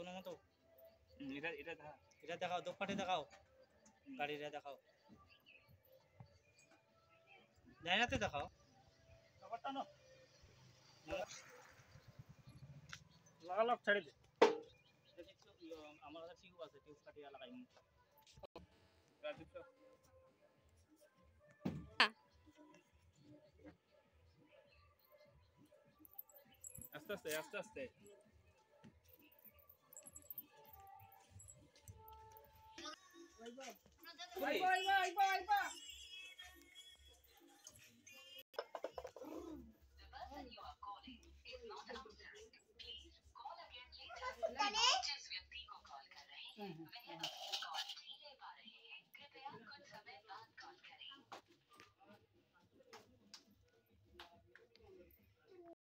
নামাতো এটা দেখাও, দোপাটে দেখাও, গাড়িটা দেখাও, লাইনাতে দেখাও, ব্যাপারটা না লাগালাগ ছেড়ে দে। আমার কাছে টিউব আছে, টিউব কাটিয়ে লাগাই। আস্তে আস্তে আস্তে আস্তে जिस व्यक्ति को कॉल कर रहे हैं वह